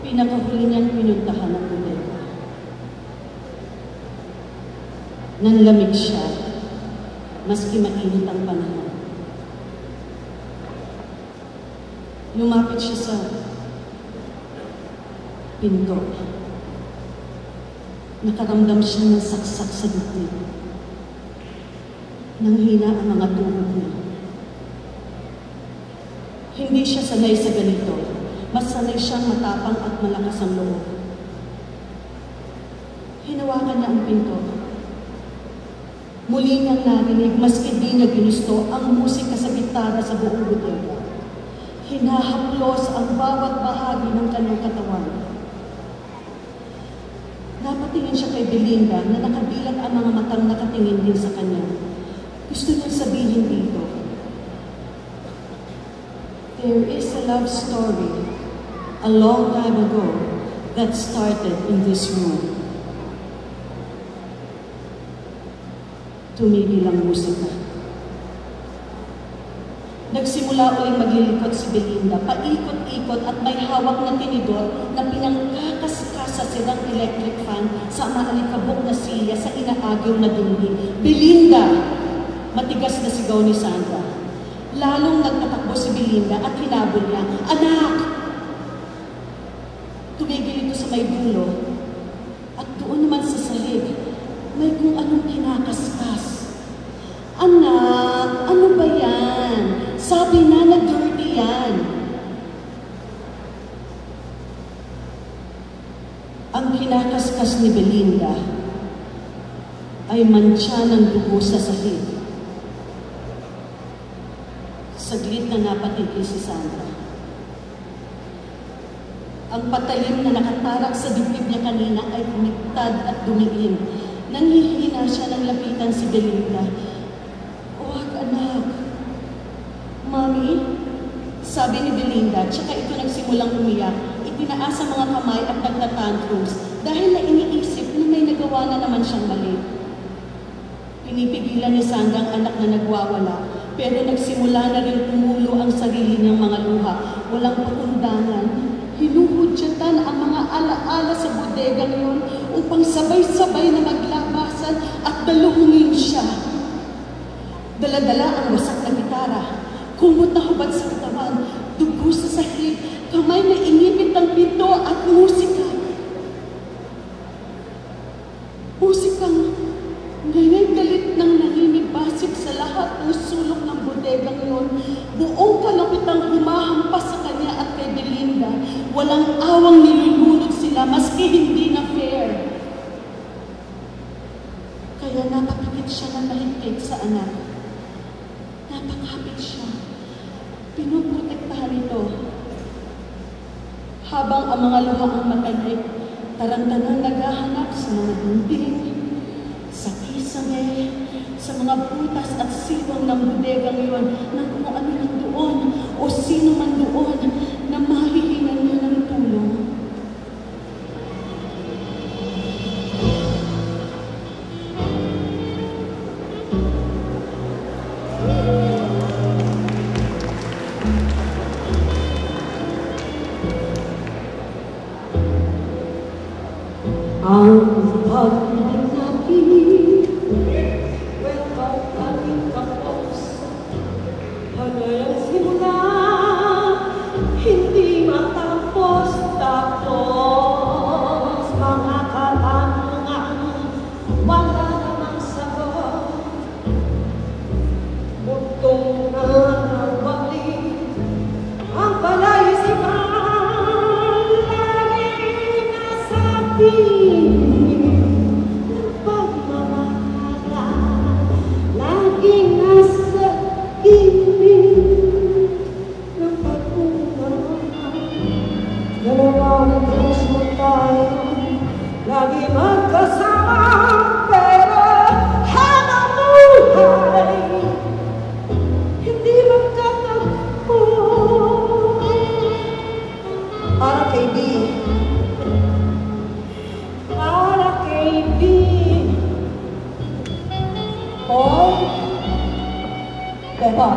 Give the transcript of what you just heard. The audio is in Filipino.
pinakahuli niyang pinuntahan ng bodega. Nanlamig siya, maski mainit ang panahon. Lumapit siya sa pinto. Nakaramdam siya ng saksak sa dibdib. Nanghina ang mga tuhod niya. Hindi siya sanay sa ganito. Mas sanay siyang matapang at malakas ang loob. Hinawakan niya ang pinto. Muli niyang narinig, maski di niya ginusto, ang musika sa gitara sa buong bodega. Hinahaplos ang bawat bahagi ng kanyang katawan. Napatingin siya kay Belinda na nakabilang ang mga matang nakatingin din sa kanya. Gusto niyang sabihin dito, there is a love story a long time ago that started in this room. Tumigil ang musika. Nagsimula uling maglilikot si Belinda, paikot-ikot at may hawak na tinidor na pinangkakaskasa silang electric fan sa maalikabok na silya sa inaagaw na dingding. Belinda! Matigas na sigaw ni Sandra. Lalong nagtatakbo si Belinda at hinabol niya, "Anak!" Tumigil ito sa may dulo at doon naman sa sahig, may kung anong kinakaskas. "Anak, ano ba yan? Sabi na dirty yan." Ang kinakaskas ni Belinda ay mantsa ng dugo sa sahig. Saglit na napatigil si Sandra. Ang patalim na nakatarak sa dibdib niya kanina ay umiktad at dumiin. Nanghihina siya nang lapitan si Belinda. "Huwag, anak." "Mami?" sabi ni Belinda, tsaka ito nagsimulang umiyak. Itinaas ang mga kamay at nagtatantrums dahil na iniisip na may nagawa na naman siyang mali. Pinipigilan ni Sandra ang anak na nagwawala, pero nagsimula na rin tumulo ang sarili niyang mga luha. Walang pakundangan. Hinuhudyatan ang mga alaala sa bodegang yun upang sabay-sabay na maglabasan at daluhungin siya. Dala-dala ang wasak na gitara, kumot na hubad sa katawan, dugo sa sahig, kamay na inipit ng pinto at musika. Musikang ngayon galit ng nanginibasik sa lahat ng sulok ng bodegang yun. Buong kalapitang humahampas sa kanya at kay Belinda. Walang awang nilulunod sila maski hindi na fair. Kaya napapikit siya ng mahigpit sa anak. Napakapit siya. Pinuprotektahan ito. Habang ang mga luha ang matanik, tarantanang naghahanap sa mga dingding, sa kisame, sa mga butas at silong ng bodegang yun na kung ano nandoon o sino man doon na mahihingan niya ng tulong. Ang pag-ibig natin, welcome aking kapos, hanggang simula, hindi matapos, tapos mga katanungan, wala namang sagot, butong na nabalik, ang palaisipan, lagi nasabi. Lagi magkasama, pero hanang buhay, hindi magkatagpo. Para kay B. Para kay B. Paul. Beba.